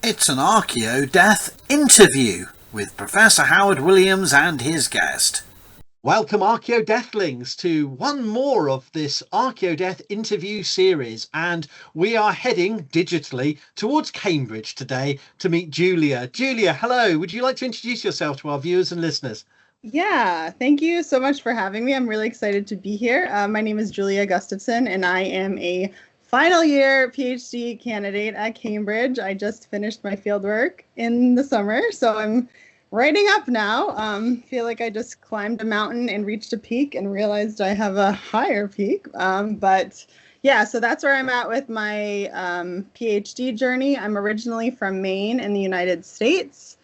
It's an Archaeodeath Interview with Professor Howard Williams and his guest. Welcome, Archaeodeathlings, to one more of this Archaeodeath Interview series, and we are heading digitally towards Cambridge today to meet Julia. Julia, hello. Would you like to introduce yourself to our viewers and listeners? Yeah, thank you so much for having me. I'm really excited to be here. My name is Julia Gustafson, and I am a final year PhD candidate at Cambridge. I just finished my fieldwork in the summer, so I'm writing up now. Feel like I just climbed a mountain and reached a peak and realized I have a higher peak. But yeah, so that's where I'm at with my PhD journey. I'm originally from Maine in the United States.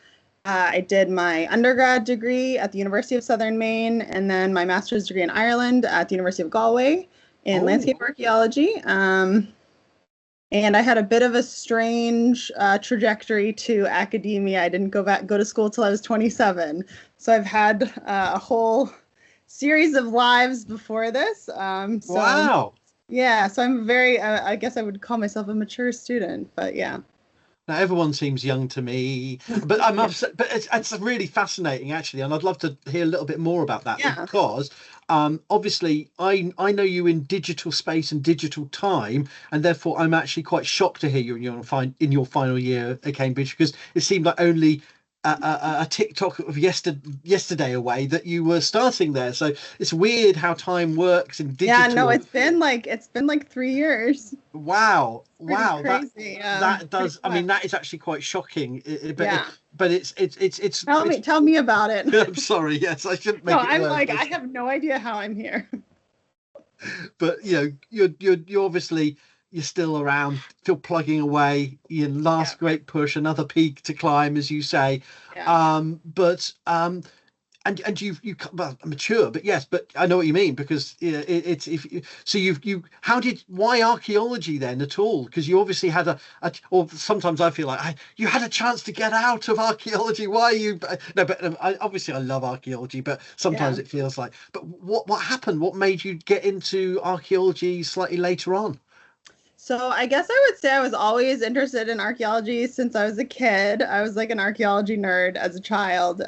I did my undergrad degree at the University of Southern Maine and then my master's degree in Ireland at the University of Galway in landscape archaeology. And I had a bit of a strange trajectory to academia. I didn't go to school till I was 27. So I've had a whole series of lives before this. Wow. Yeah, so I'm very, I guess I would call myself a mature student, but yeah. Now, everyone seems young to me, but I'm upset. But it's really fascinating, actually, and I'd love to hear a little bit more about that because obviously I know you in digital space and digital time, and therefore I'm actually quite shocked to hear you in your final year at Cambridge, because it seemed like only a TikTok of yesterday away that you were starting there. So it's weird how time works in digital. Yeah, no, it's been like 3 years. Wow. Crazy. That does. I mean, that is actually quite shocking. But it's. Tell me about it. I'm sorry. Yes, I shouldn't make it. I'm like, I have no idea how I'm here. But you're obviously. You're still around, still plugging away. Your last great push, another peak to climb, as you say. Yeah. And you well, mature, but yes, but I know what you mean, because why archaeology then at all? Because you obviously had or sometimes I feel like you had a chance to get out of archaeology. Why are you? No, but obviously I love archaeology, but sometimes it feels like. But what happened? What made you get into archaeology slightly later on? So I guess I would say I was always interested in archaeology since I was a kid. I was like an archaeology nerd as a child.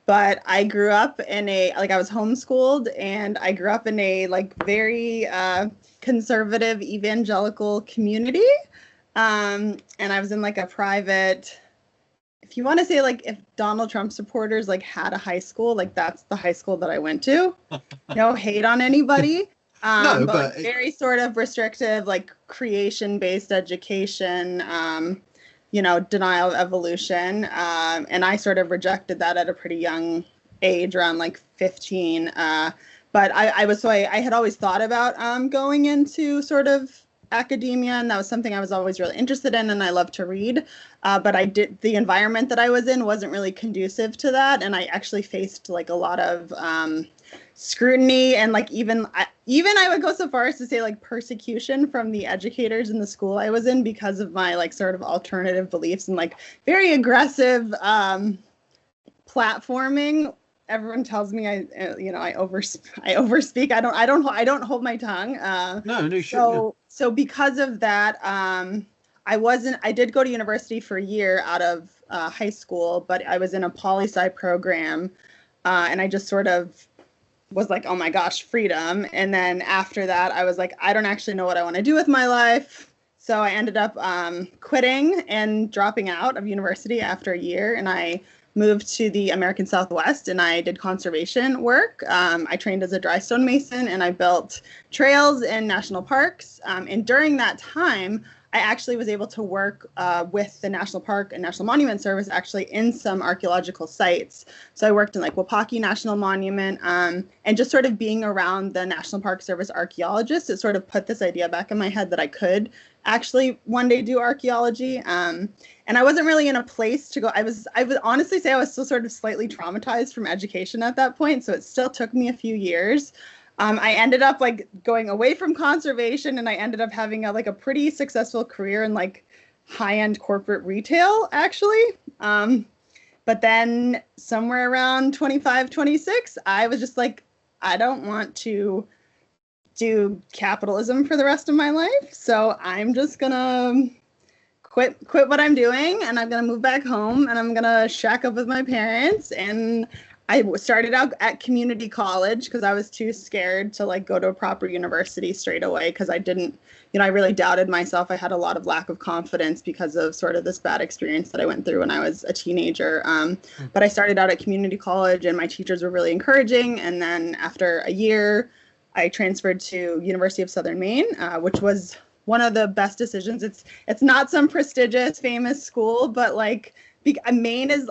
But I grew up in I was homeschooled, and I grew up in a very conservative evangelical community. And I was in a private, if you want to say if Donald Trump supporters had a high school, that's the high school that I went to. No hate on anybody. No, but very sort of restrictive, creation-based education, denial of evolution. And I sort of rejected that at a pretty young age, around 15. But I had always thought about going into sort of academia, and that was something I was always really interested in, and I love to read. But the environment that I was in wasn't really conducive to that, and I actually faced a lot of scrutiny, and even I would go so far as to say persecution from the educators in the school I was in because of my sort of alternative beliefs and very aggressive platforming. Everyone tells me I overspeak. I don't hold my tongue. No, you shouldn't. So because of that, I did go to university for a year out of high school, but I was in a poli-sci program, and I just sort of was oh my gosh, freedom. And then after that, I was I don't actually know what I want to do with my life. So I ended up quitting and dropping out of university after a year, and I moved to the American Southwest, and I did conservation work. I trained as a dry stone mason, and I built trails in national parks. And during that time, I actually was able to work with the National Park and National Monument Service actually in some archaeological sites. So I worked in Wapaki National Monument, and just sort of being around the National Park Service archaeologists, it sort of put this idea back in my head that I could actually one day do archaeology. And I wasn't really in a place to go. I would honestly say I was still sort of slightly traumatized from education at that point. So it still took me a few years. I ended up going away from conservation, and I ended up having a pretty successful career in high-end corporate retail, actually. But then somewhere around 25, 26, I was just I don't want to do capitalism for the rest of my life. So I'm just gonna quit what I'm doing, and I'm gonna move back home, and I'm gonna shack up with my parents. And I started out at community college because I was too scared to like go to a proper university straight away, because I didn't, I really doubted myself. I had a lot of lack of confidence because of sort of this bad experience that I went through when I was a teenager. But I started out at community college, and my teachers were really encouraging. And then after a year, I transferred to University of Southern Maine, which was one of the best decisions. It's not some prestigious, famous school, but like Maine is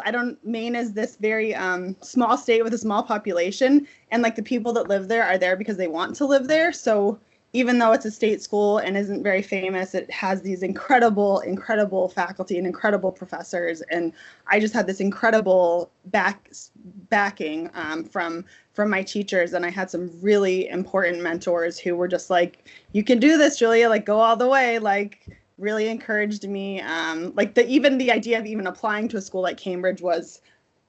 this very small state with a small population, and like the people that live there are there because they want to live there. So even though it's a state school and isn't very famous, it has these incredible faculty and incredible professors. And I just had this incredible backing from my teachers. And I had some really important mentors who were just like, you can do this, Julia, like go all the way, like really encouraged me. Like even the idea of even applying to a school like Cambridge was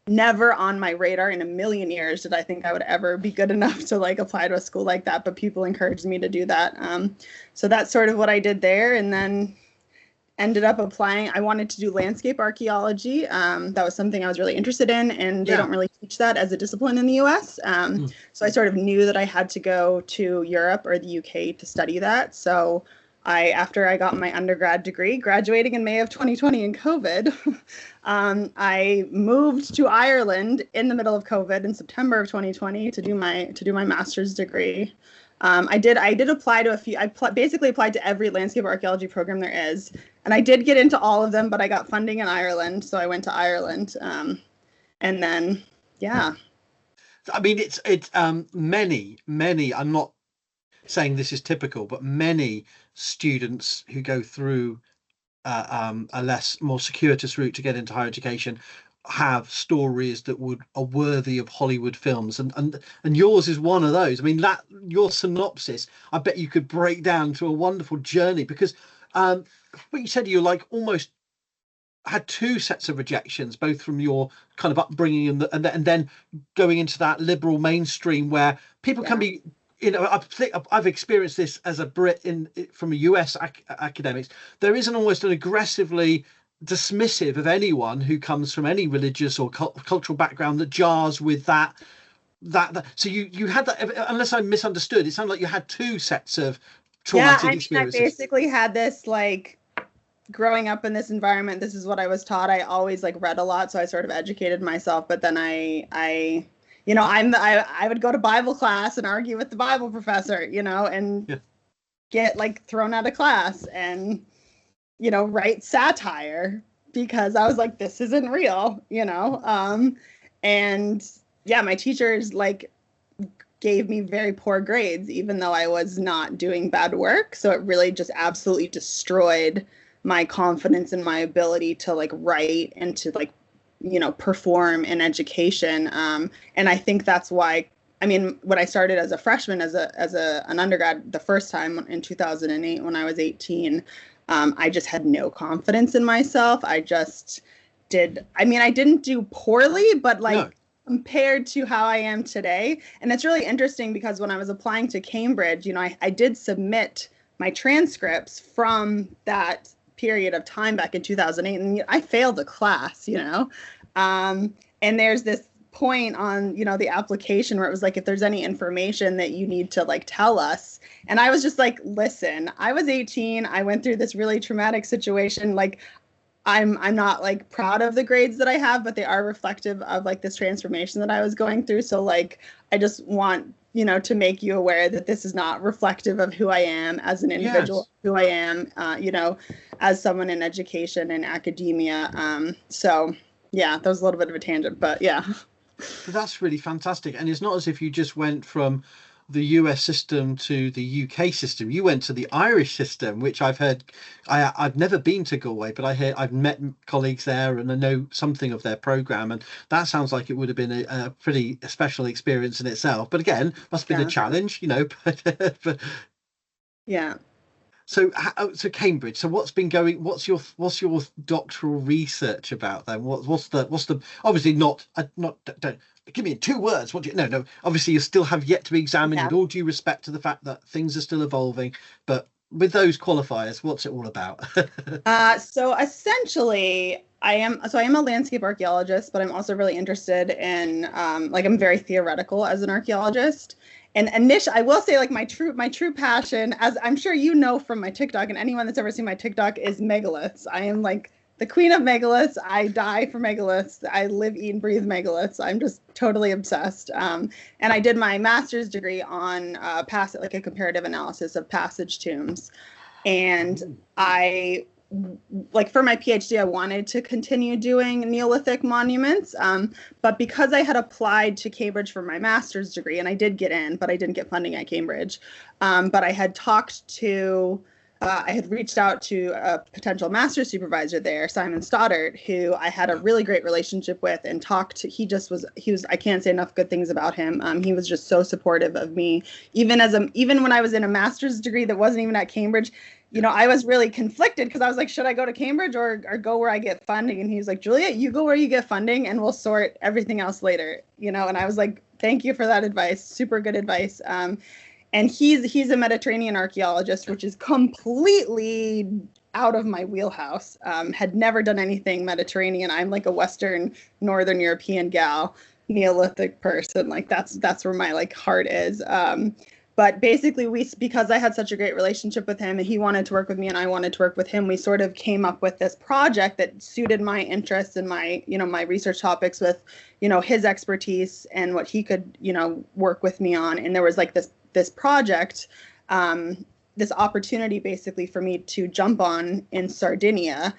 never on my radar. In a million years did I think I would ever be good enough to like apply to a school like that, but people encouraged me to do that. So that's sort of what I did there, and then ended up applying. I wanted to do landscape archaeology. That was something I was really interested in, and they don't really teach that as a discipline in the US. So I sort of knew that I had to go to Europe or the UK to study that. So after I got my undergrad degree, graduating in May of 2020 in COVID, I moved to Ireland in the middle of COVID in September of 2020 to do my master's degree. I did apply to a few. Basically applied to every landscape archaeology program there is, and I did get into all of them, but I got funding in Ireland, so I went to Ireland, and then I mean, it's many. I'm not saying this is typical, but many students who go through a more circuitous route to get into higher education have stories that are worthy of Hollywood films, and yours is one of those. I mean, that your synopsis, I bet you could break down to a wonderful journey, because what you said, you like almost had two sets of rejections, both from your kind of upbringing and then going into that liberal mainstream where people can be. I've experienced this as a Brit from a US academics. There is almost an aggressively dismissive of anyone who comes from any religious or cultural background that jars with that. So you had that, unless I misunderstood, it sounded like you had two sets of traumatic experiences. I basically had this, like, growing up in this environment, this is what I was taught. I always like read a lot, so I sort of educated myself, but then I would go to Bible class and argue with the Bible professor, and get like thrown out of class and, write satire because I was like, this isn't real, and my teachers like gave me very poor grades, even though I was not doing bad work. So it really just absolutely destroyed my confidence and my ability to like write and to like, perform in education. And I think that's why, when I started as a freshman, as an undergrad, the first time in 2008, when I was 18, I just had no confidence in myself. I didn't do poorly, but compared to how I am today. And it's really interesting because when I was applying to Cambridge, I did submit my transcripts from that period of time back in 2008, and I failed the class, and there's this point on, the application where it was like, if there's any information that you need to like tell us. And I was just like, listen, I was 18. I went through this really traumatic situation. Like, I'm not like proud of the grades that I have, but they are reflective of like this transformation that I was going through. So like, I just want, to make you aware that this is not reflective of who I am as an individual, who I am, as someone in education and academia. So yeah, that was a little bit of a tangent, but yeah. That's really fantastic. And it's not as if you just went from the US system to the UK system. You went to the Irish system, which I've heard. I've never been to Galway, but I've met colleagues there, and I know something of their program, and that sounds like it would have been a pretty special experience in itself. But again, must have been a challenge, but yeah. So Cambridge. So what's your doctoral research about then? What's the obviously not don't give me in 2 words. What do you obviously you still have yet to be examined with all due respect to the fact that things are still evolving. But with those qualifiers, what's it all about? So essentially, I am a landscape archaeologist, but I'm also really interested in like I'm very theoretical as an archaeologist. And I will say like my true passion, as I'm sure you know from my TikTok, and anyone that's ever seen my TikTok, is megaliths. I am like the queen of megaliths. I die for megaliths. I live, eat, and breathe megaliths. I'm just totally obsessed. And I did my master's degree on like a comparative analysis of passage tombs. And I, like for my PhD, I wanted to continue doing Neolithic monuments. But because I had applied to Cambridge for my master's degree, and I did get in, but I didn't get funding at Cambridge. But I had I had reached out to a potential master's supervisor there, Simon Stoddart, who I had a really great relationship with and talked to. He was, I can't say enough good things about him. He was just so supportive of me, even when I was in a master's degree that wasn't even at Cambridge. You know, I was really conflicted because I was like, should I go to Cambridge or go where I get funding? And he's like, Julia, you go where you get funding and we'll sort everything else later, you know? And I was like, thank you for that advice. Super good advice. And he's a Mediterranean archaeologist, which is completely out of my wheelhouse. Had never done anything Mediterranean. I'm like a Western Northern European gal, Neolithic person. Like that's where my like heart is. But basically because I had such a great relationship with him and he wanted to work with me and I wanted to work with him, we sort of came up with this project that suited my interests and my research topics with, his expertise and what he could, work with me on. And there was like this project, this opportunity basically for me to jump on in Sardinia,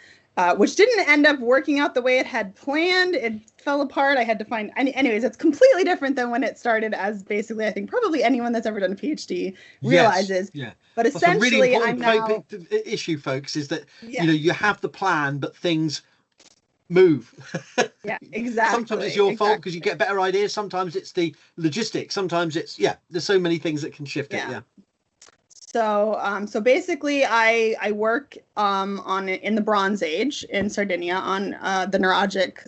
which didn't end up working out the way it had planned. It fell apart. I had to find, anyways, it's completely different than when it started, as basically I think probably anyone that's ever done a PhD realizes. Yes, yeah. But essentially, really I'm now issue, folks, is that you have the plan, but things move. Yeah, exactly. Sometimes it's your fault because you get better ideas. Sometimes it's the logistics. Sometimes it's there's so many things that can shift it. Yeah. So basically, I work in the Bronze Age in Sardinia on the Nuragic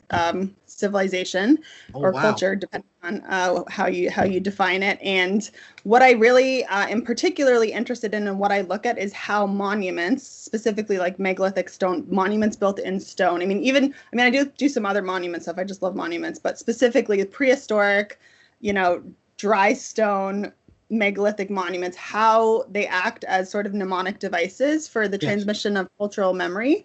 civilization culture, depending on how you define it. And what I really am particularly interested in and what I look at is how monuments, specifically like megalithic stone monuments built in stone. I do some other monument stuff. I just love monuments, but specifically prehistoric, dry stone megalithic monuments, how they act as sort of mnemonic devices for the transmission of cultural memory.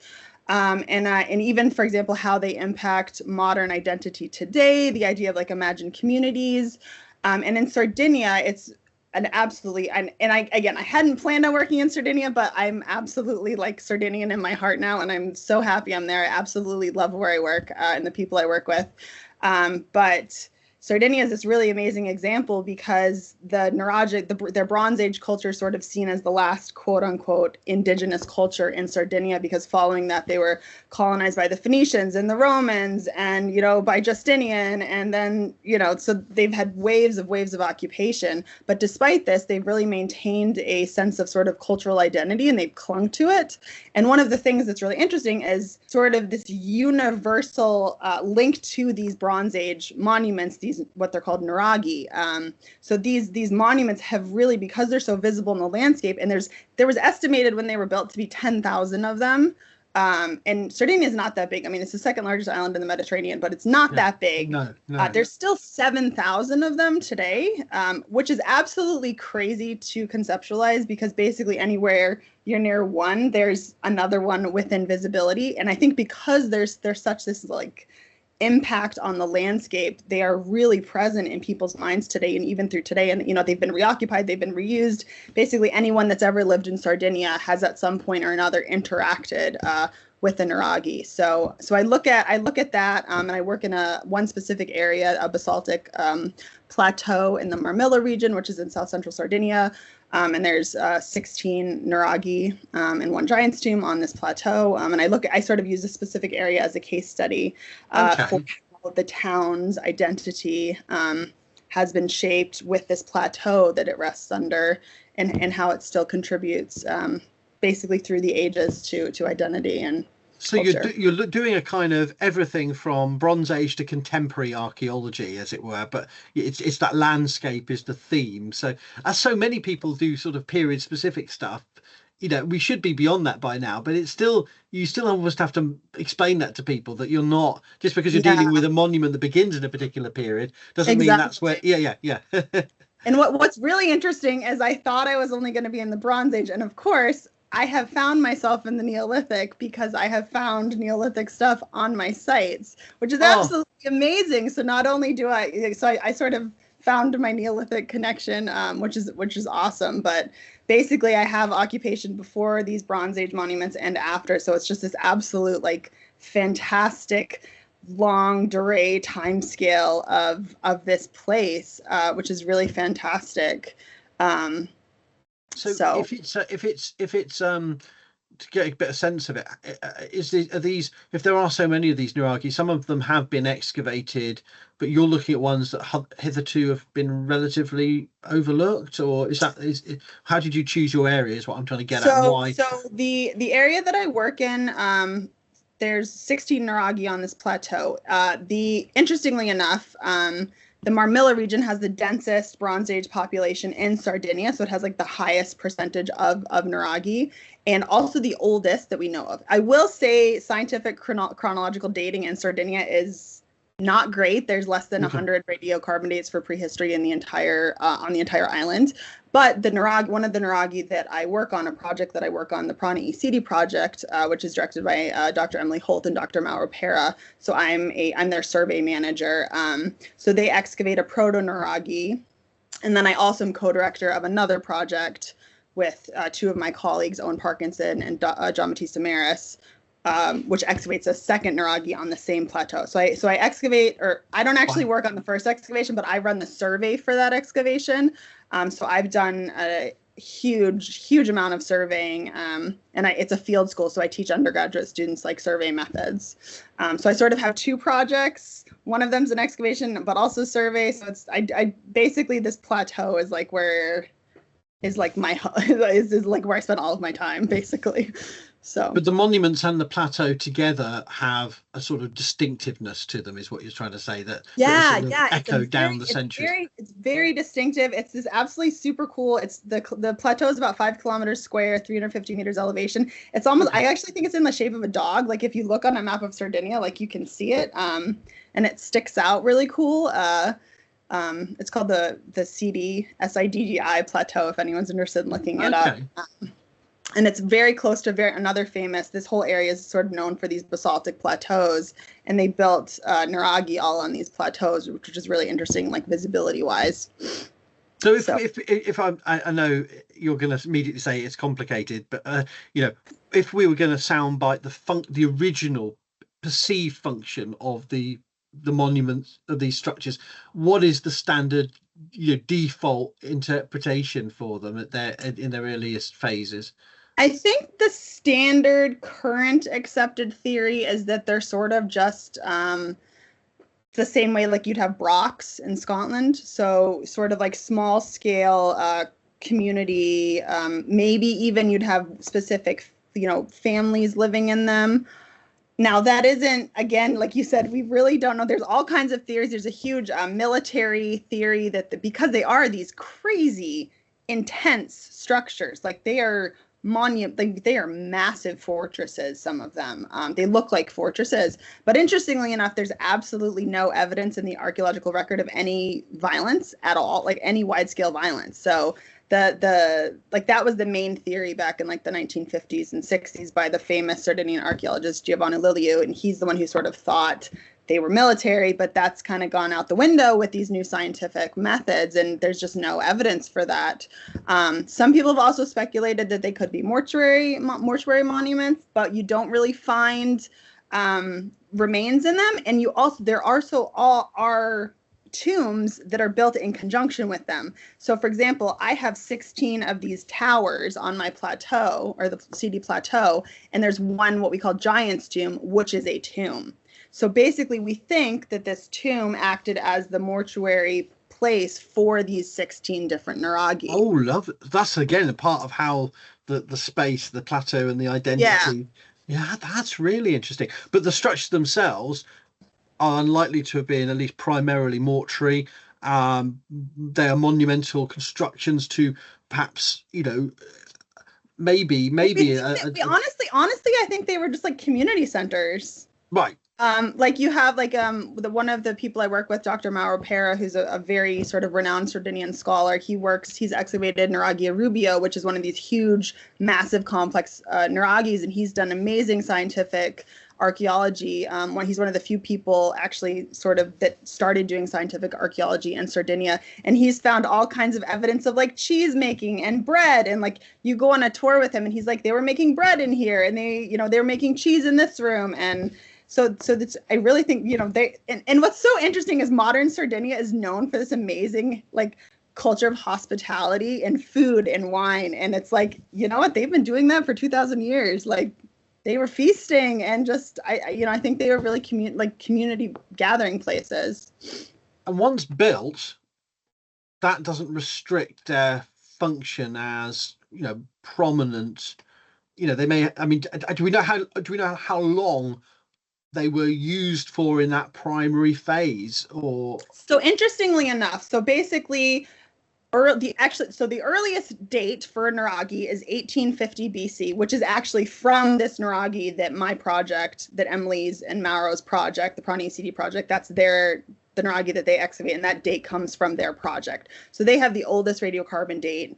And even, for example, how they impact modern identity today, the idea of like imagined communities. And in Sardinia, it's an absolutely, I hadn't planned on working in Sardinia, but I'm absolutely like Sardinian in my heart now. And I'm so happy I'm there. I absolutely love where I work and the people I work with. But Sardinia is this really amazing example because the Nuragic, their Bronze Age culture is sort of seen as the last quote unquote indigenous culture in Sardinia, because following that they were colonized by the Phoenicians and the Romans and, by Justinian. And then, so they've had waves of occupation. But despite this, they've really maintained a sense of sort of cultural identity and they've clung to it. And one of the things that's really interesting is sort of this universal link to these Bronze Age monuments, what they're called Nuraghe. So these monuments have really, because they're so visible in the landscape, and there was estimated when they were built to be 10,000 of them. And Sardinia is not that big. It's the second largest island in the Mediterranean, but it's not that big. No. There's still 7,000 of them today, which is absolutely crazy to conceptualize, because basically anywhere you're near one, there's another one within visibility. And I think because there's such this like impact on the landscape, they are really present in people's minds today and even through today. And, they've been reoccupied, they've been reused. Basically, anyone that's ever lived in Sardinia has at some point or another interacted with the Nuraghe. So I look at that, and I work in one specific area, a basaltic plateau in the Marmilla region, which is in south central Sardinia. And there's 16 Nuraghe and one giant's tomb on this plateau. And I sort of use a specific area as a case study for how the town's identity has been shaped with this plateau that it rests under, and how it still contributes basically through the ages to identity and so you're doing a kind of everything from Bronze Age to contemporary archaeology, as it were, but it's that landscape is the theme. So as so many people do sort of period specific stuff, we should be beyond that by now, but it's still, you still almost have to explain that to people, that you're not, just because you're dealing with a monument that begins in a particular period doesn't mean that's where. Yeah. And what's really interesting is I thought I was only going to be in the Bronze Age, and of course I have found myself in the Neolithic because I have found Neolithic stuff on my sites, which is absolutely amazing. So not only do I sort of found my Neolithic connection, which is awesome, but basically I have occupation before these Bronze Age monuments and after. So it's just this absolute like fantastic long durée time scale of this place, which is really fantastic. So if it's to get a better sense of it, if there are so many of these Nuraghe, some of them have been excavated, but you're looking at ones that hitherto have been relatively overlooked, or how did you choose your areas? What I'm trying to get at, and why? So the area that I work in, there's 16 Nuraghe on this plateau. Interestingly enough, the Marmilla region has the densest Bronze Age population in Sardinia, so it has like the highest percentage of Nuraghe, and also the oldest that we know of. I will say scientific chronological dating in Sardinia is not great. There's less than 100 radiocarbon dates for prehistory in the entire on the entire island. But the Nuraghe, one of the Nuraghe that I work on, a project that I work on, the Prane Siddi Project, which is directed by Dr. Emily Holt and Dr. Mauro Pera. So I'm their survey manager. So they excavate a proto-Nuraghe, and then I also am co-director of another project with two of my colleagues, Owen Parkinson and John Battista Maris, which excavates a second Nuraghe on the same plateau. So I excavate, or I don't actually work on the first excavation, but I run the survey for that excavation. So I've done a huge amount of surveying, and it's a field school, so I teach undergraduate students like survey methods. So I sort of have two projects. One of them's an excavation, but also survey. So I basically, this plateau is like where is like my is like where I spend all of my time, basically. So, but the monuments and the plateau together have a sort of distinctiveness to them, is what you're trying to say, that echo down the centuries. It's very distinctive. It's this absolutely super cool. It's the plateau is about 5 kilometers square, 350 meters elevation. It's almost, I actually think it's in the shape of a dog. Like if you look on a map of Sardinia, like you can see it, and it sticks out really cool. It's called the SIDDI plateau, if anyone's interested in looking it up. And it's very close to another famous, this whole area is sort of known for these basaltic plateaus, and they built Nuraghe all on these plateaus, which is really interesting, like visibility wise. So if I know you're going to immediately say it's complicated, but if we were going to soundbite the original perceived function of the monuments of these structures, what is the standard default interpretation for them in their earliest phases? I think the standard current accepted theory is that they're sort of just the same way like you'd have Brochs in Scotland. So sort of like small scale community, maybe even you'd have specific, families living in them. Now that isn't, again, like you said, we really don't know. There's all kinds of theories. There's a huge military theory that because they are these crazy, intense structures, like they are they are massive fortresses, some of them. They look like fortresses, but interestingly enough, there's absolutely no evidence in the archaeological record of any violence at all, like any wide scale violence. So that was the main theory back in like the 1950s and 60s by the famous Sardinian archaeologist Giovanni Liliu, and he's the one who sort of thought they were military, but that's kind of gone out the window with these new scientific methods, and there's just no evidence for that. Some people have also speculated that they could be mortuary monuments, but you don't really find remains in them, and there are tombs that are built in conjunction with them. So for example, I have 16 of these towers on my plateau, or the Siddi plateau, and there's one what we call Giant's Tomb, which is a tomb. So basically we think that this tomb acted as the mortuary place for these 16 different Nuraghe. Oh, love it. That's again a part of how the space, the plateau and the identity. Yeah, that's really interesting. But the structures themselves are unlikely to have been at least primarily mortuary. They are monumental constructions to perhaps, maybe. Honestly, I think they were just like community centers. Right. Like you have like one of the people I work with, Dr. Mauro Pera, who's a very sort of renowned Sardinian scholar. He's excavated Nuraghe of Rubio, which is one of these huge, massive, complex Nuraghes, and he's done amazing scientific archaeology. He's one of the few people actually sort of that started doing scientific archaeology in Sardinia, and he's found all kinds of evidence of like cheese making and bread, and like you go on a tour with him and he's like, they were making bread in here, and they were making cheese in this room. And so that's, I really think, and what's so interesting is modern Sardinia is known for this amazing like culture of hospitality and food and wine, and it's like, you know what, they've been doing that for 2,000 years. Like they were feasting, and just I think they were really community gathering places. And once built, that doesn't restrict their function as prominent. They may. I mean, do we know how long they were used for in that primary phase? Or so interestingly enough, so basically. The earliest date for Nuraghe is 1850 BC, which is actually from this Nuraghe that Emily's and Mauro's project, the Prane Siddi Project, that's the Nuraghe that they excavate, and that date comes from their project. So they have the oldest radiocarbon date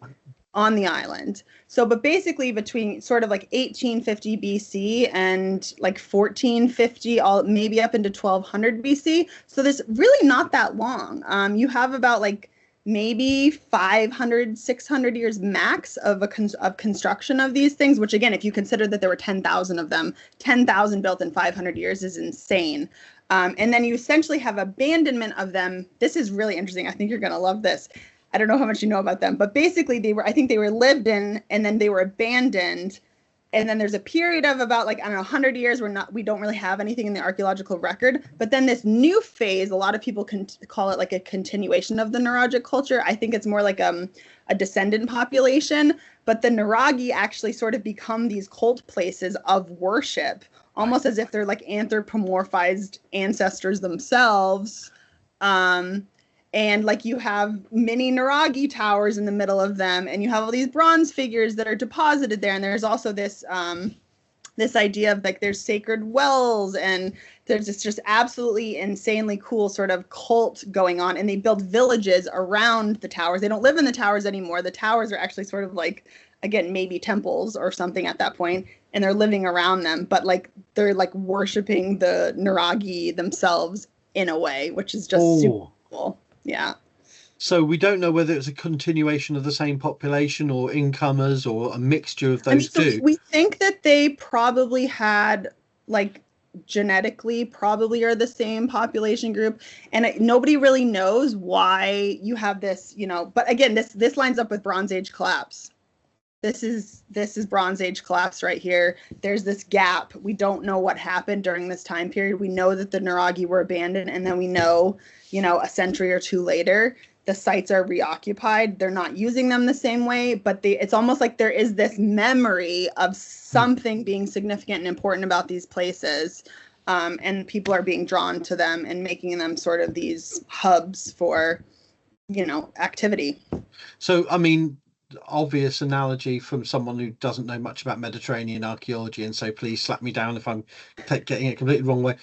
on the island. So, but basically between sort of like 1850 BC and like 1450, maybe up into 1200 BC. So there's really not that long. You have about like maybe 500, 600 years max of construction of these things, which again, if you consider that there were 10,000 of them, 10,000 built in 500 years is insane. And then you essentially have abandonment of them. This is really interesting. I think you're going to love this. I don't know how much you know about them, but basically I think they were lived in, and then they were abandoned. And then there's a period of about 100 years where we don't really have anything in the archaeological record. But then this new phase, a lot of people can call it like a continuation of the Nuragic culture. I think it's more like a descendant population. But the Nuraghe actually sort of become these cult places of worship, almost as if they're like anthropomorphized ancestors themselves. And like you have mini Nuraghe towers in the middle of them, and you have all these bronze figures that are deposited there. And there's also this idea of like there's sacred wells, and there's this just absolutely insanely cool sort of cult going on. And they build villages around the towers. They don't live in the towers anymore. The towers are actually sort of like, again, maybe temples or something at that point, and they're living around them. But like they're like worshiping the Nuraghe themselves in a way, which is just super cool. Yeah. So we don't know whether it's a continuation of the same population or incomers or a mixture of those two. We think that they probably had like genetically probably are the same population group, and nobody really knows why you have this, but again, this lines up with Bronze Age collapse. This is Bronze Age collapse right here. There's this gap. We don't know what happened during this time period. We know that the Nuraghe were abandoned, and then we know, a century or two later, the sites are reoccupied. They're not using them the same way, but it's almost like there is this memory of something being significant and important about these places, and people are being drawn to them and making them sort of these hubs for, activity. So, I mean, obvious analogy from someone who doesn't know much about Mediterranean archaeology, and so please slap me down if I'm getting it completely wrong way,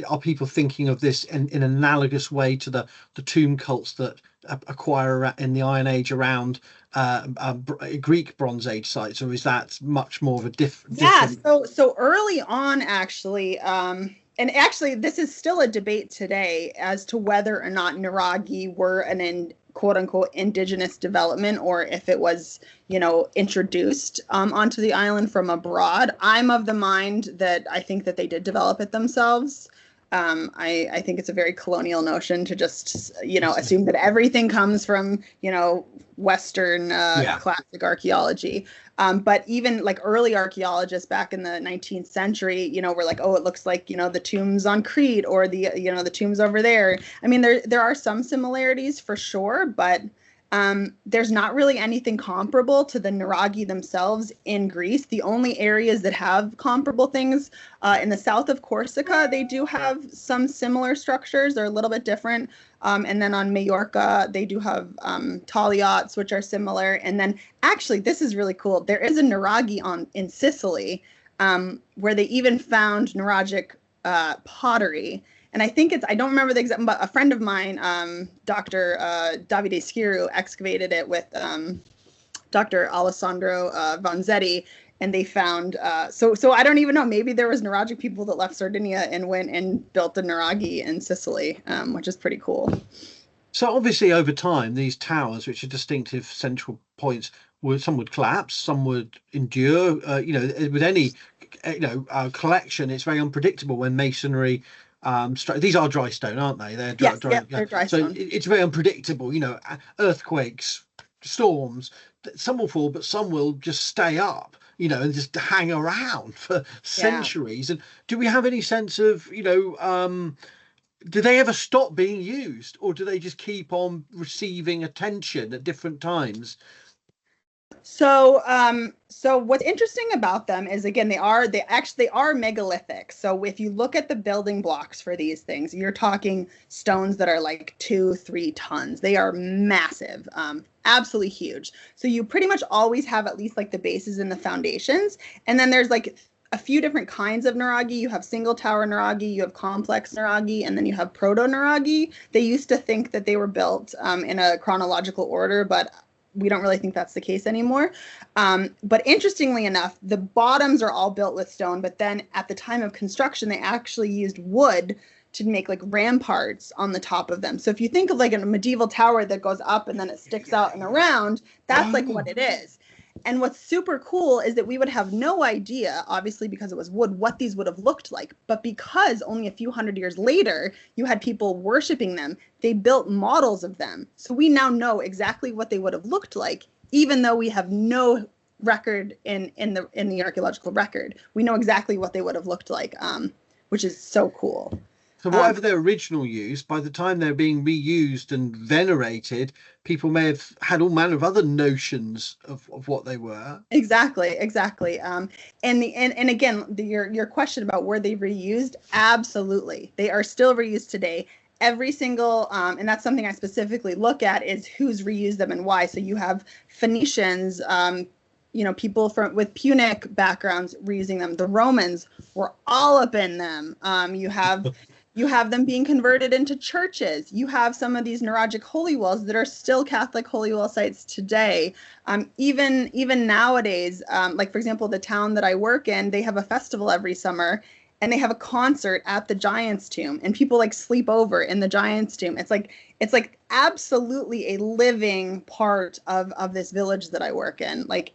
are people thinking of this in an analogous way to the tomb cults that acquire in the Iron Age around Greek Bronze Age sites, or is that much more of a different? So early on, actually, and actually this is still a debate today as to whether or not Nuraghe were an quote unquote indigenous development, or if it was, introduced onto the island from abroad. I'm of the mind that I think that they did develop it themselves. I think it's a very colonial notion to just, assume that everything comes from, Western classic archaeology. But even like early archaeologists back in the 19th century, were like, oh, it looks like, the tombs on Crete, or the tombs over there. I mean, there are some similarities for sure, but There's not really anything comparable to the Nuraghe themselves in Greece. The only areas that have comparable things in the south of Corsica, they do have some similar structures. They're a little bit different. And then on Majorca, they do have taliots, which are similar. And then actually, this is really cool. There is a Nuraghe in Sicily where they even found Nuragic pottery. And I think I don't remember the exact, but a friend of mine, Dr. Davide Schiru, excavated it with Dr. Alessandro Vanzetti, and they found, so I don't even know, maybe there was Nuragic people that left Sardinia and went and built a Nuraghe in Sicily, which is pretty cool. So obviously over time, these towers, which are distinctive central points, some would collapse, some would endure. With any, collection, it's very unpredictable when masonry. These are dry stone, aren't they? They're dry, yes, they're dry stone. So it's very unpredictable. Earthquakes, storms. Some will fall, but some will just stay up. And just hang around for centuries. And do we have any sense of, do they ever stop being used, or do they just keep on receiving attention at different times? So what's interesting about them is, again, they are megalithic. So if you look at the building blocks for these things, you're talking stones that are like 2-3 tons. They are massive, absolutely huge. So you pretty much always have at least like the bases and the foundations. And then there's like a few different kinds of Nuraghe. You have single tower Nuraghe, you have complex Nuraghe, and then you have proto Nuraghe. They used to think that they were built in a chronological order, but we don't really think that's the case anymore. But interestingly enough, the bottoms are all built with stone, but then at the time of construction, they actually used wood to make like ramparts on the top of them. So if you think of like a medieval tower that goes up and then it sticks out and around, that's like what it is. And what's super cool is that we would have no idea, obviously because it was wood, what these would have looked like. But because only a few hundred years later, you had people worshiping them, they built models of them. So we now know exactly what they would have looked like, even though we have no record in the archaeological record. We know exactly what they would have looked like, which is so cool. So whatever their original use, by the time they're being reused and venerated, people may have had all manner of other notions of what they were. Exactly. And again, your question about were they reused? Absolutely. They are still reused today. Every single, and that's something I specifically look at, is who's reused them and why. So you have Phoenicians, people with Punic backgrounds reusing them. The Romans were all up in them. You have them being converted into churches. You have some of these Nuragic holy wells that are still Catholic holy well sites today. Even nowadays, like for example, the town that I work in, they have a festival every summer, and they have a concert at the Giant's Tomb, and people like sleep over in the Giant's Tomb. It's like absolutely a living part of this village that I work in. Like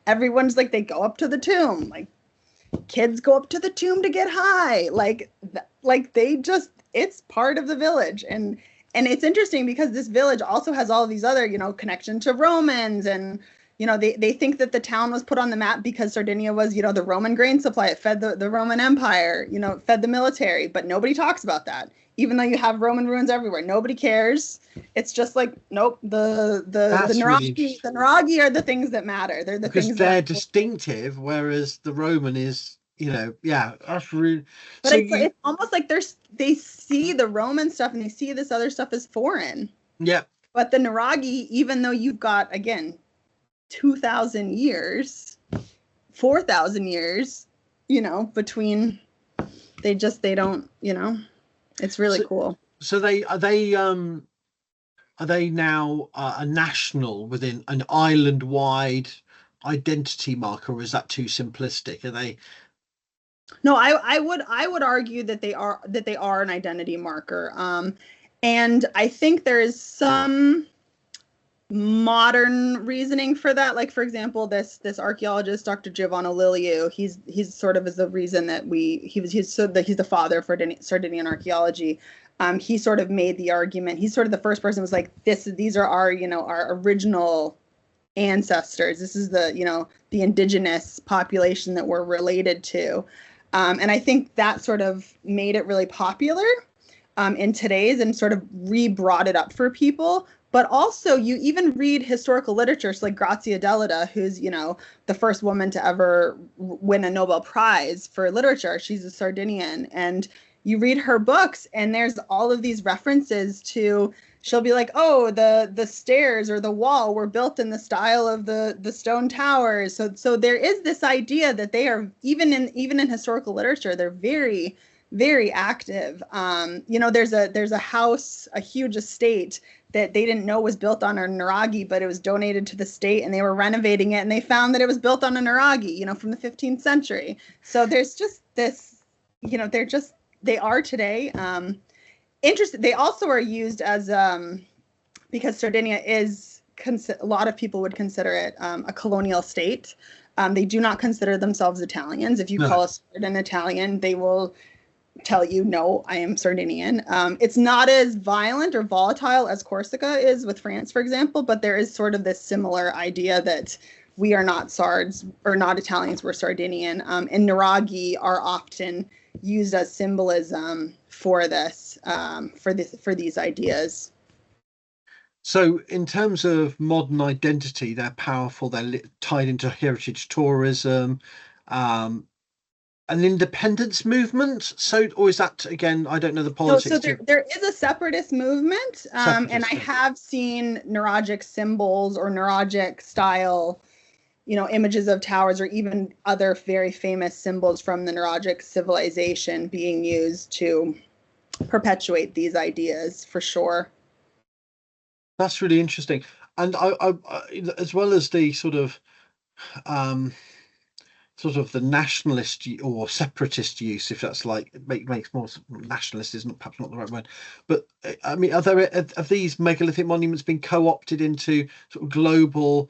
everyone's like, they go up to the tomb, like kids go up to the tomb to get high, it's part of the village. And it's interesting because this village also has all of these other, connection to Romans, and they think that the town was put on the map because Sardinia was, the Roman grain supply. It fed the Roman Empire, fed the military, but nobody talks about that. Even though you have Roman ruins everywhere, nobody cares. It's just like, nope, the Nuraghe are the things that matter. They're the things they're distinctive, whereas the Roman is, that's really. But so it's almost like they see the Roman stuff and they see this other stuff as foreign. Yeah. But the Nuraghe, even though you've got, again, 2,000 years, 4,000 years, between, they don't, it's really cool. So are they now a national within an island-wide identity marker, or is that too simplistic? Are they? No, I would argue that they are an identity marker. And I think there is some modern reasoning for that. Like, for example, this archaeologist, Dr. Giovanni Liliu, he's sort of is the reason that he's the father for Sardinian archaeology. He sort of made the argument. He's sort of the first person who was like, these are our original ancestors. This is the indigenous population that we're related to. And I think that sort of made it really popular in today's, and sort of re-brought it up for people. But also you even read historical literature, so like Grazia Deledda, who's, you know, the first woman to ever win a Nobel Prize for literature. She's a Sardinian, and you read her books and there's all of these references to, she'll be like, oh, the stairs or the wall were built in the style of the stone towers. So there is this idea that they are, even in historical literature, they're very, very active. You know, there's a house, a huge estate that they didn't know was built on a Nuraghe, but it was donated to the state and they were renovating it and they found that it was built on a Nuraghe, you know, from the 15th century. So there's just this, you know, they are today. Interesting. They also are used as, because Sardinia is, a lot of people would consider it a colonial state. They do not consider themselves Italians. If you call a Sardian Italian, they will tell you, no, I am Sardinian. It's not as violent or volatile as Corsica is with France, for example, but there is sort of this similar idea that we are not Sards or not Italians, we're Sardinian. And Nuraghe are often used as symbolism for this, for these ideas. So in terms of modern identity, they're powerful, they're tied into heritage tourism, an independence movement. So, or is that, again, I don't know the politics. No, so there is a separatist movement, and I have seen Nuragic symbols or Nuragic style, you know, images of towers or even other very famous symbols from the Nuragic civilization being used to perpetuate these ideas, for sure. That's really interesting. And I as well as the sort of the nationalist or separatist use, if that's like, makes more, nationalist is perhaps not the right word, but I mean, have these megalithic monuments been co-opted into sort of global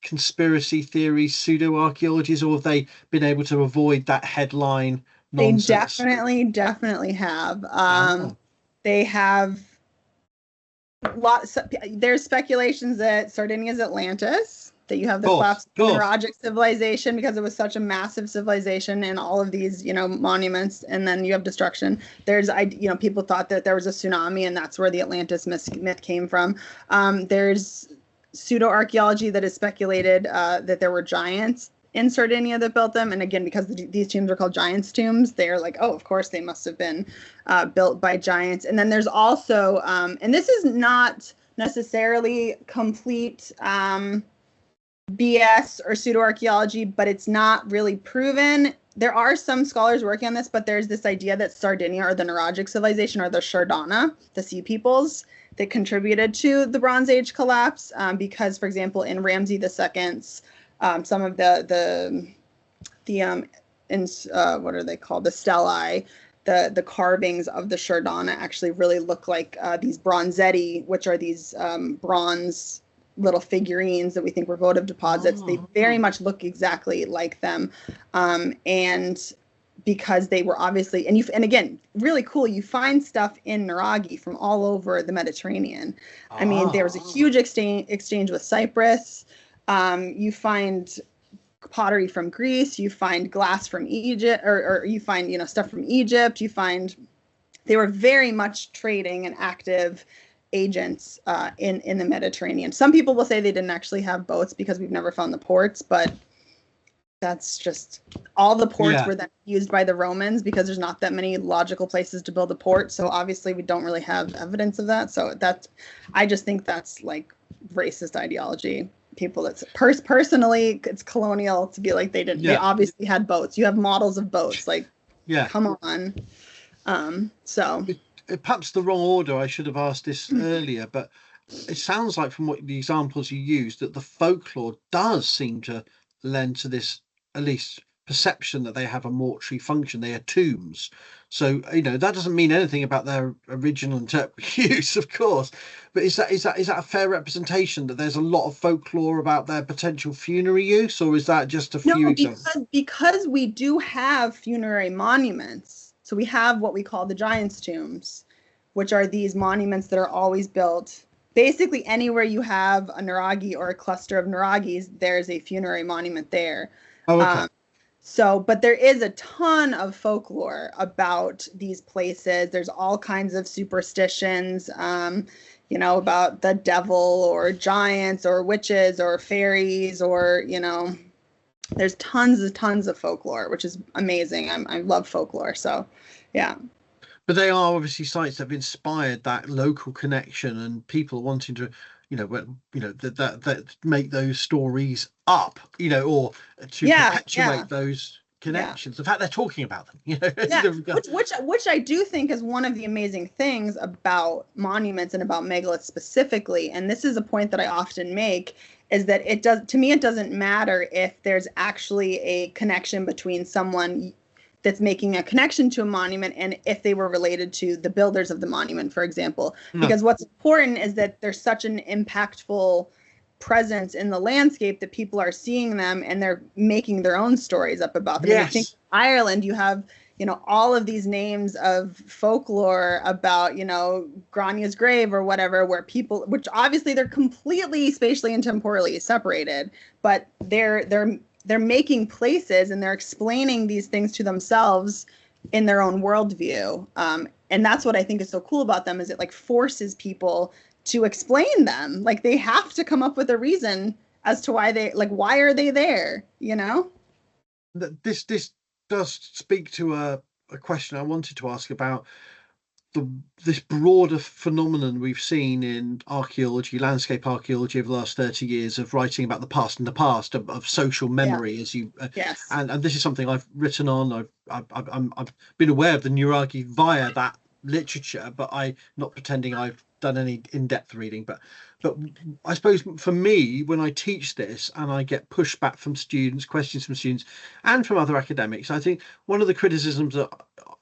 conspiracy theories, pseudo-archaeologies, or have they been able to avoid that headline nonsense? They definitely have. They have there's speculations that Sardinia is Atlantis, that you have the collapse of the Nuragic civilization because it was such a massive civilization and all of these, you know, monuments, and then you have destruction. There's, you know, people thought that there was a tsunami and that's where the Atlantis myth came from. There's pseudo-archaeology that has speculated that there were giants in Sardinia that built them. And again, because these tombs are called giants' tombs, they're like, oh, of course they must have been built by giants. And then there's also, and this is not necessarily complete BS or pseudo-archaeology, but it's not really proven. There are some scholars working on this, but there's this idea that Sardinia or the Nuragic civilization or the Shardana, the sea peoples, that contributed to the Bronze Age collapse, because, for example, in Ramsay II's, some of the what are they called? The stelae, the carvings of the Shardana actually really look like these bronzetti, which are these bronze little figurines that we think were votive deposits. They very much look exactly like them, and because they were obviously, and again, really cool, you find stuff in Nuraghe from all over the Mediterranean. I mean, there was a huge exchange with Cyprus. You find pottery from Greece, you find glass from Egypt, or you find, you know, stuff from Egypt. You find they were very much trading and active agents in the Mediterranean. Some people will say they didn't actually have boats because we've never found the ports, but that's just, all the ports were then used by the Romans because there's not that many logical places to build a port. So obviously we don't really have evidence of that. So that's, I just think that's like racist ideology. People that's personally, it's colonial to be like they didn't. They obviously had boats. You have models of boats. Like, come on. So perhaps the wrong order. I should have asked this earlier, but it sounds like from what the examples you used that the folklore does seem to lend to this, at least, perception that they have a mortuary function. They are tombs. So, you know, that doesn't mean anything about their original use, of course. But is that a fair representation, that there's a lot of folklore about their potential funerary use, or is that just a few examples? Because we do have funerary monuments. So we have what we call the giants' tombs, which are these monuments that are always built. Basically, anywhere you have a Nuraghe or a cluster of Nuraghes, there's a funerary monument there. Oh, okay. So, but there is a ton of folklore about these places. There's all kinds of superstitions, about the devil or giants or witches or fairies or, there's tons of folklore, which is amazing. I love folklore. So, yeah. But they are obviously sites that have inspired that local connection and people wanting to, that make those stories up, or to perpetuate those connections. The fact they're talking about them, which I do think is one of the amazing things about monuments and about megaliths specifically. And this is a point that I often make, is that it doesn't matter if there's actually a connection between someone that's making a connection to a monument and if they were related to the builders of the monument, for example. Because what's important is that there's such an impactful presence in the landscape that people are seeing them and they're making their own stories up about them. Yes. I think in Ireland you have, all of these names of folklore about, Grania's grave or whatever, where people, which obviously they're completely spatially and temporally separated, but they're making places and they're explaining these things to themselves in their own worldview. And that's what I think is so cool about them, is it forces people to explain them. They have to come up with a reason as to why why are they there? This does speak to a question I wanted to ask about this broader phenomenon we've seen in archaeology, landscape archaeology, over the last 30 years of writing about the past and the past of social memory, as you yes. And this is something I've written on. I've been aware of the Nuraghe via that literature, but I'm not pretending I've done any in-depth reading. But I suppose for me, when I teach this and I get pushback from students, questions from students, and from other academics, I think one of the criticisms that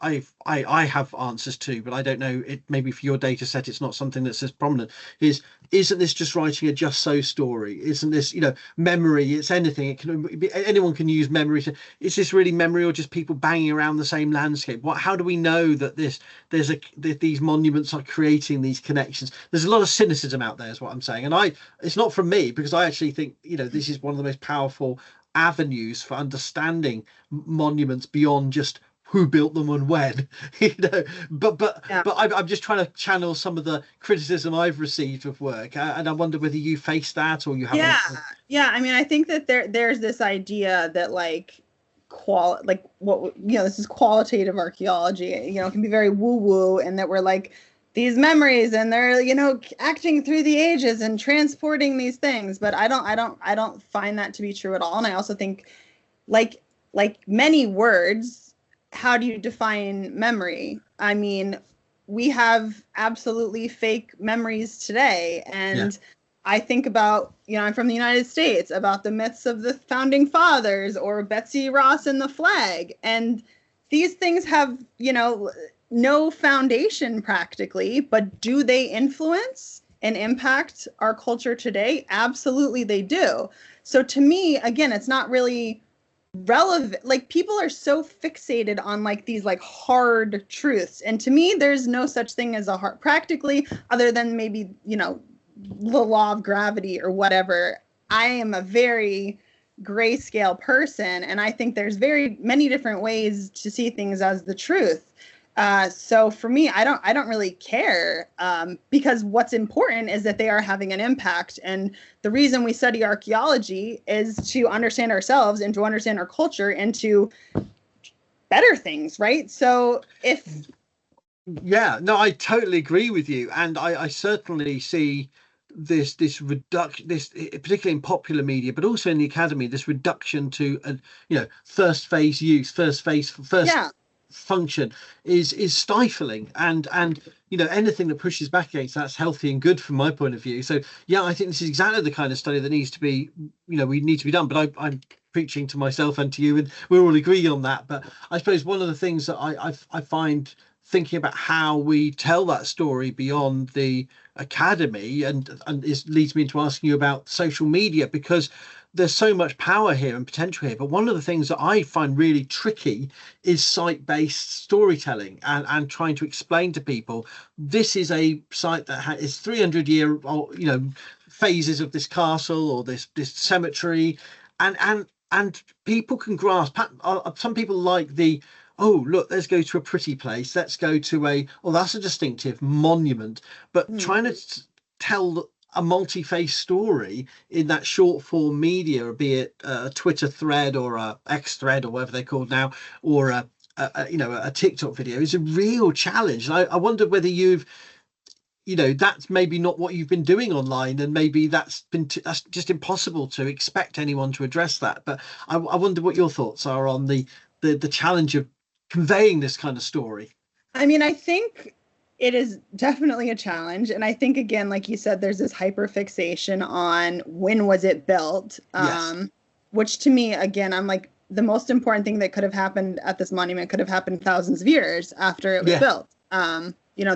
I have answers to, but I don't know, it maybe for your data set it's not something that's as prominent, isn't this just writing a just so story? Isn't this, memory? It's anything. It can be, anyone can use memory. Is this really memory or just people banging around the same landscape? How do we know that these monuments are creating these connections? There's a lot of cynicism out there, is what I'm saying, and it's not from me, because I actually think this is one of the most powerful avenues for understanding monuments beyond just who built them and when, but I'm just trying to channel some of the criticism I've received of work, and I wonder whether you face that or you haven't. I mean, I think that there's this idea that this is qualitative archaeology, it can be very woo woo, and that we're these memories and they're acting through the ages and transporting these things, but I don't find that to be true at all. And I also think like many words, how do you define memory? I mean, we have absolutely fake memories today. And I think about, I'm from the United States, about the myths of the founding fathers or Betsy Ross and the flag. And these things have, no foundation practically, but do they influence and impact our culture today? Absolutely, they do. So to me, again, it's not really relevant. People are so fixated on these hard truths, and to me there's no such thing as a hard, practically, other than maybe the law of gravity or whatever. I am a very grayscale person, and I think there's very many different ways to see things as the truth. So for me, I don't really care, because what's important is that they are having an impact. And the reason we study archaeology is to understand ourselves and to understand our culture and to better things, right? So I totally agree with you, and I certainly see this reduction, particularly in popular media, but also in the academy, this reduction to first phase use, first function is stifling, and anything that pushes back against that's healthy and good from my point of view. So I think this is exactly the kind of study that needs to be we need to be done. But I'm preaching to myself and to you, and we're all agreeing on that. But I suppose one of the things that I find, thinking about how we tell that story beyond the academy, and leads me into asking you about social media, because there's so much power here and potential here. But one of the things that I find really tricky is site-based storytelling, and trying to explain to people this is a site that is 300-year phases of this castle or this cemetery, and and people can grasp. Some people like the, oh look, let's go to a pretty place. Let's go to that's a distinctive monument. But trying to tell a multi-faced story in that short form media, be it a Twitter thread or a X thread or whatever they're called now, or a TikTok video, is a real challenge. And I wonder whether that's maybe not what you've been doing online, and maybe that's just impossible to expect anyone to address that. But I wonder what your thoughts are on the challenge of conveying this kind of story. I mean, I think it is definitely a challenge. And I think, again, like you said, there's this hyperfixation on when was it built, Yes. which to me, again, I'm like, the most important thing that could have happened at this monument could have happened thousands of years after it was built.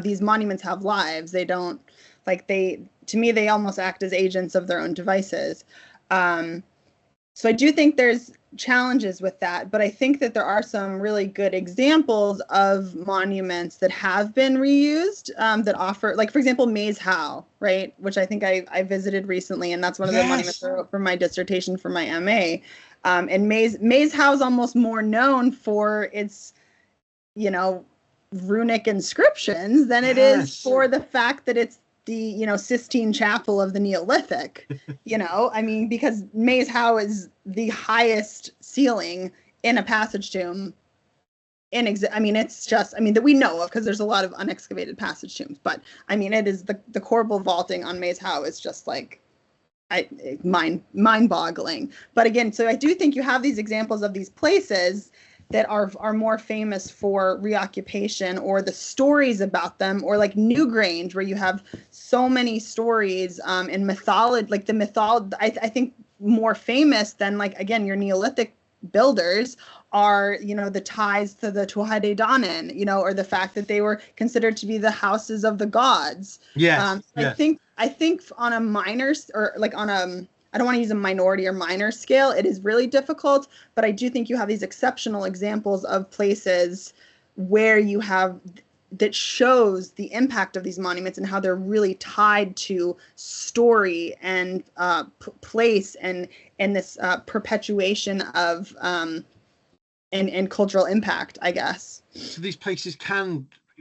These monuments have lives. They don't, to me, they almost act as agents of their own devices. So I do think there's challenges with that, but I think that there are some really good examples of monuments that have been reused, that offer, like, for example, Maze Howe, right? Which I think I visited recently, and that's one of the monuments for my dissertation for my MA. And Maze Howe is almost more known for its, runic inscriptions than it is for the fact that it's the Sistine Chapel of the Neolithic. Because Maze Howe is the highest ceiling in a passage tomb that we know of, because there's a lot of unexcavated passage tombs, but it is the corbel vaulting on Maze Howe is just like mind-boggling. But again, so I do think you have these examples of these places that are more famous for reoccupation, or the stories about them, or like Newgrange, where you have so many stories in mythology, like the mythology. I think more famous than, like, again, your Neolithic builders are, the ties to the Tuatha Dé Danann, or the fact that they were considered to be the houses of the gods. Yes. I think on a minor, or like on a, I don't want to use a minority or minor scale, it is really difficult, but I do think you have these exceptional examples of places where you have that shows the impact of these monuments and how they're really tied to story and place and this perpetuation of and cultural impact, I guess. So these places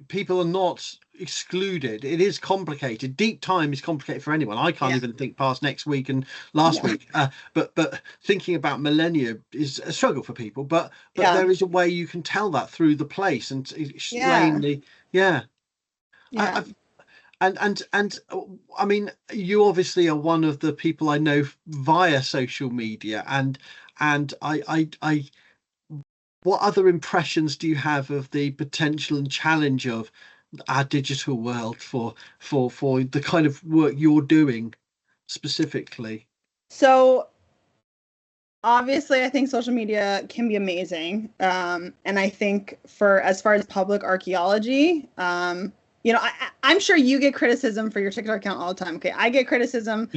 people are not excluded. It is complicated. Deep time is complicated for anyone. I can't even think past next week and last week. But thinking about millennia is a struggle for people. But there is a way you can tell that through the place and explain And I mean, you obviously are one of the people I know via social media, and I what other impressions do you have of the potential and challenge of our digital world for the kind of work you're doing specifically? So obviously, I think social media can be amazing, and I think as far as public archaeology, I'm sure you get criticism for your TikTok account all the time. Okay, I get criticism.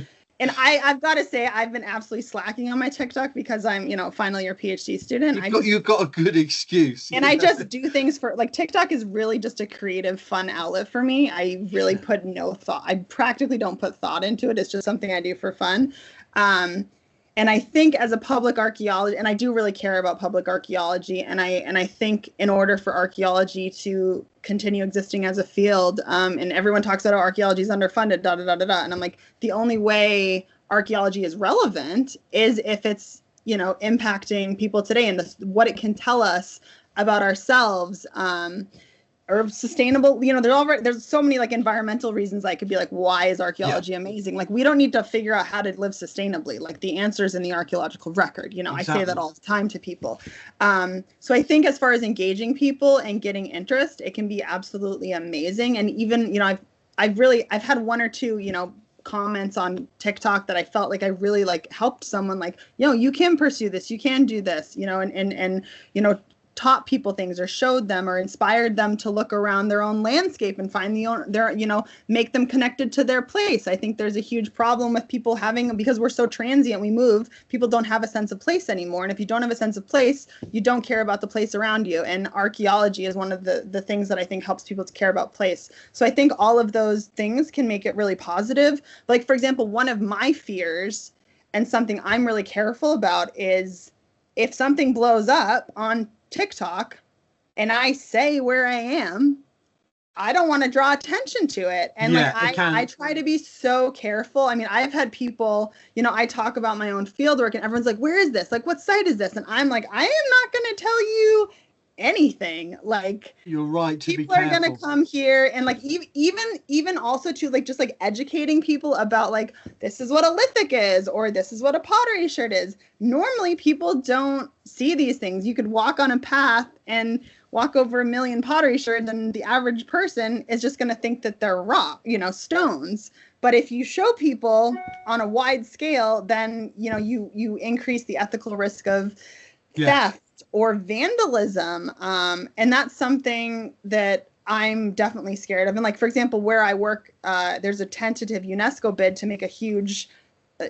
And I've got to say, I've been absolutely slacking on my TikTok because I'm, final year PhD student. You've got a good excuse. And I just do things for, like, TikTok is really just a creative, fun outlet for me. I really put no thought. I practically don't put thought into it. It's just something I do for fun. And I think as a public archaeologist, and I do really care about public archaeology, and I think in order for archaeology to continue existing as a field, and everyone talks about how archaeology is underfunded, and I'm like, the only way archaeology is relevant is if it's, impacting people today and what it can tell us about ourselves, or sustainable, there's so many, like, environmental reasons I could be like, why is archaeology amazing? Like, we don't need to figure out how to live sustainably. Like, the answer's in the archaeological record. Exactly. I say that all the time to people. So I think as far as engaging people and getting interest, it can be absolutely amazing. And even, I've had one or two, comments on TikTok that I felt like I really, like, helped someone, like, you can pursue this, you can do this, and taught people things or showed them or inspired them to look around their own landscape and find make them connected to their place. I think there's a huge problem with people because we're so transient, we move, people don't have a sense of place anymore. And if you don't have a sense of place, you don't care about the place around you. And archaeology is one of the things that I think helps people to care about place. So I think all of those things can make it really positive. Like, for example, one of my fears and something I'm really careful about is if something blows up on TikTok and I say where I am, I don't want to draw attention to it. And I try to be so careful. I mean, I've had people, you know, I talk about my own fieldwork and everyone's like, where is this? Like, what site is this? And I'm like, I am not going to tell you anything. Like, you're right, to people are going to come here, and like even also to like just like educating people about like, this is what a lithic is, or this is what a pottery sherd is. Normally people don't see these things. You could walk on a path and walk over 1 million pottery sherds, and the average person is just going to think that they're rock, you know, stones. But if you show people on a wide scale, then, you know, you increase the ethical risk of theft or vandalism. And that's something that I'm definitely scared of. And like, for example, where I work, there's a tentative UNESCO bid to make a huge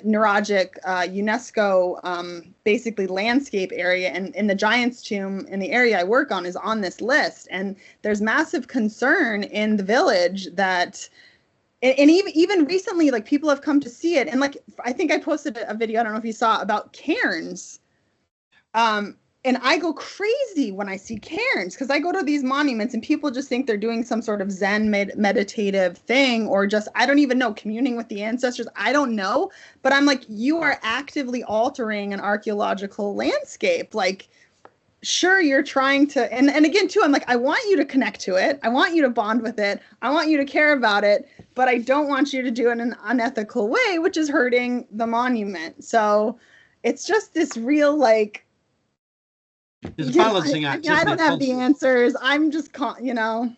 Nuragic UNESCO basically landscape area, and in the Giant's Tomb in the area I work on is on this list. And there's massive concern in the village that, and even recently, like, people have come to see it. And like, I think I posted a video, I don't know if you saw, about cairns. And I go crazy when I see cairns, because I go to these monuments and people just think they're doing some sort of Zen meditative thing, or just, I don't even know, communing with the ancestors. I don't know. But I'm like, you are actively altering an archaeological landscape. Like, sure, you're trying to, and again, too, I'm like, I want you to connect to it. I want you to bond with it. I want you to care about it. But I don't want you to do it in an unethical way, which is hurting the monument. So it's just this real, like, there's a balancing act. I don't have the answers. I'm just, you know.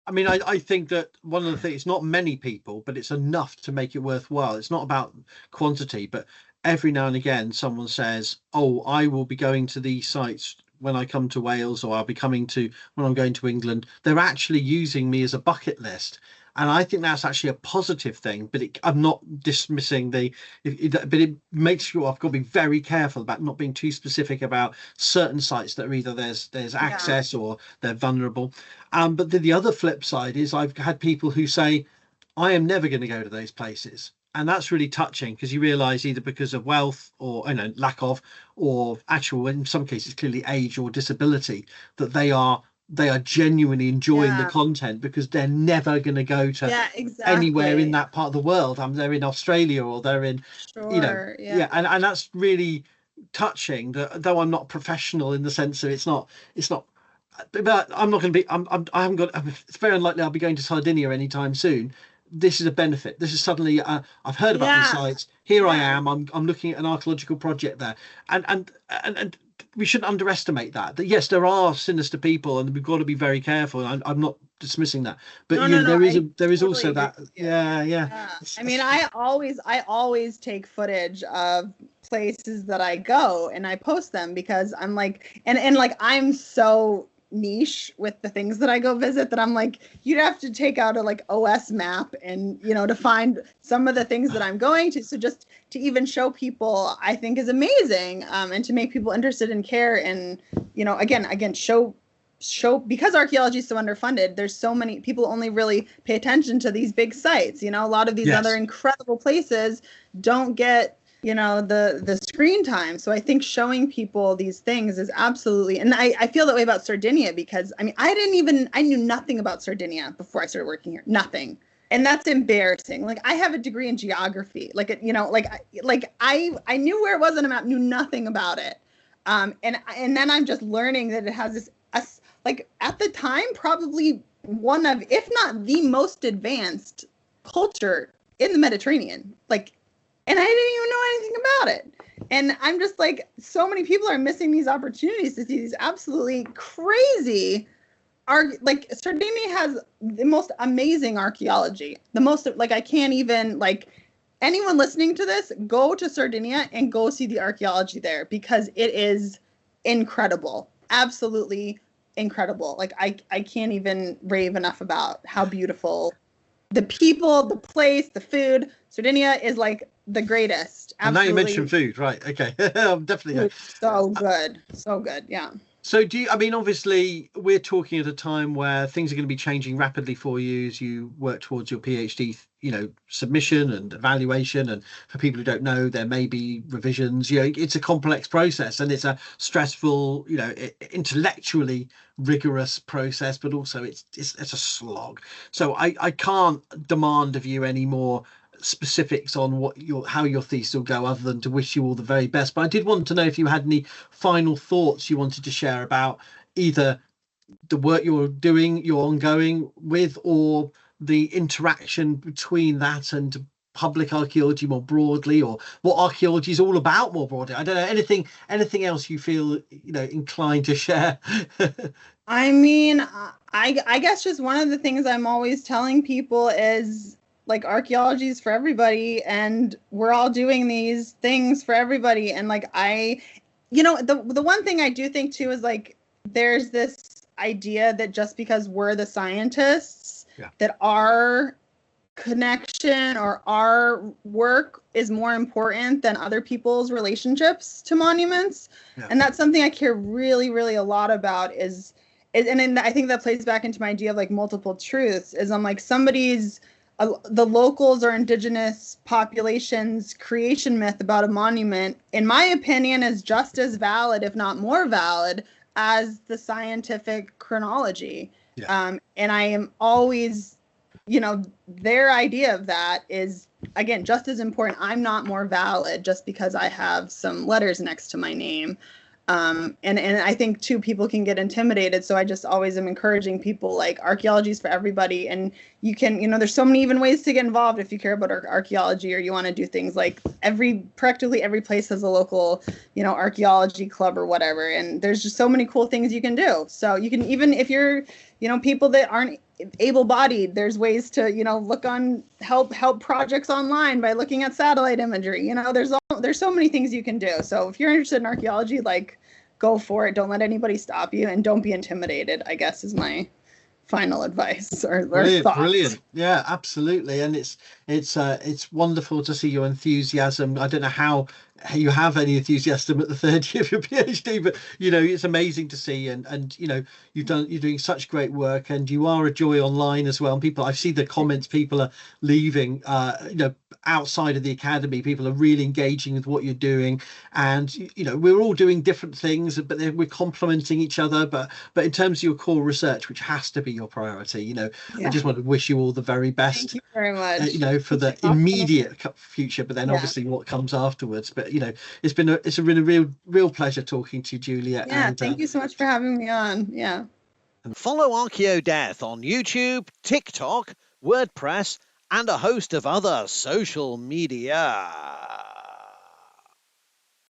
I mean, I think that one of the things, not many people, but it's enough to make it worthwhile. It's not about quantity, but every now and again, someone says, oh, I will be going to these sites when I come to Wales, or I'll be coming to when I'm going to England. They're actually using me as a bucket list. And I think that's actually a positive thing, but I'm not dismissing but it makes sure I've got to be very careful about not being too specific about certain sites that are either there's access or they're vulnerable. But the other flip side is I've had people who say, I am never going to go to those places. And that's really touching, because you realize either because of wealth or, you know, lack of, or actual, in some cases, clearly age or disability, that they are genuinely enjoying the content, because they're never going to go to anywhere in that part of the world. They're in Australia, or they're in, you know, and that's really touching. That though I'm not professional in the sense of it's not, but I'm not going to be. I haven't got. It's very unlikely I'll be going to Sardinia anytime soon. This is a benefit. This is suddenly I've heard about these sites. Here I am. I'm looking at an archaeological project there, and we shouldn't underestimate that yes, there are sinister people, and we've got to be very careful. I'm not dismissing that, but there is totally also that. Yeah. I mean, I always take footage of places that I go and I post them, because I'm like, and like, I'm so niche with the things that I go visit that I'm like, you'd have to take out a like OS map and, you know, to find some of the things that I'm going to. So just to even show people, I think, is amazing, and to make people interested and care, and, you know, again show, because archaeology is so underfunded. There's so many people only really pay attention to these big sites. You know, a lot of these other incredible places don't get, you know, the screen time. So I think showing people these things is absolutely, and I feel that way about Sardinia, because I mean, I knew nothing about Sardinia before I started working here, nothing. And that's embarrassing. Like, I have a degree in geography, like, you know, like I knew where it was on a map, knew nothing about it. And then I'm just learning that it has this, like, at the time, probably one of, if not the most advanced culture in the Mediterranean, like, and I didn't even know anything about it. And I'm just like, so many people are missing these opportunities to see these absolutely crazy, like, Sardinia has the most amazing archaeology. The most, like, I can't even, like, anyone listening to this, go to Sardinia and go see the archaeology there, because it is incredible. Absolutely incredible. Like, I can't even rave enough about how beautiful the people, the place, the food. Sardinia is like the greatest. Absolutely. And now you mentioned food, right? Okay. I'm definitely so good. Yeah. So I mean, obviously we're talking at a time where things are going to be changing rapidly for you as you work towards your PhD, submission and evaluation. And for people who don't know, there may be revisions. It's a complex process, and it's a stressful, intellectually rigorous process, but also it's a slog. So I can't demand of you any more specifics on how your thesis will go, other than to wish you all the very best. But I did want to know if you had any final thoughts you wanted to share about either the work you're doing, you're ongoing with, or the interaction between that and public archaeology more broadly, or what archaeology is all about more broadly. I don't know, anything else you feel inclined to share. I mean, I guess just one of the things I'm always telling people is, like, archaeology is for everybody, and we're all doing these things for everybody. And like, the one thing I do think too is, like, there's this idea that just because we're the scientists, that our connection or our work is more important than other people's relationships to monuments. And that's something I care really, really a lot about, and I think that plays back into my idea of, like, multiple truths, is I'm like, the locals or indigenous population's creation myth about a monument, in my opinion, is just as valid, if not more valid, as the scientific chronology. And I am always, their idea of that is, again, just as important. I'm not more valid just because I have some letters next to my name. And I think too, people can get intimidated. So I just always am encouraging people, like, archaeology is for everybody. And you can, there's so many even ways to get involved if you care about archaeology, or you want to do things like practically every place has a local, archaeology club or whatever. And there's just so many cool things you can do. So you can, even if you're, people that aren't able-bodied, there's ways to, look on help projects online by looking at satellite imagery. There's so many things you can do. So if you're interested in archaeology, like, go for it. Don't let anybody stop you, and don't be intimidated, I guess, is my final advice or thoughts. Brilliant. Yeah, absolutely. And it's wonderful to see your enthusiasm. I don't know how you have any enthusiasm at the third year of your PhD, but it's amazing to see. And you're doing such great work, and you are a joy online as well. And I see the comments people are leaving, outside of the academy. People are really engaging with what you're doing, and we're all doing different things, but we're complementing each other. But in terms of your core research, which has to be your priority, I just want to wish you all the very best. Thank you very much. For the immediate future, but then obviously what comes afterwards. But it's been a real pleasure talking to you, Julia. Yeah, and thank you so much for having me on. Yeah. Follow Archaeodeath on YouTube, TikTok, WordPress, and a host of other social media.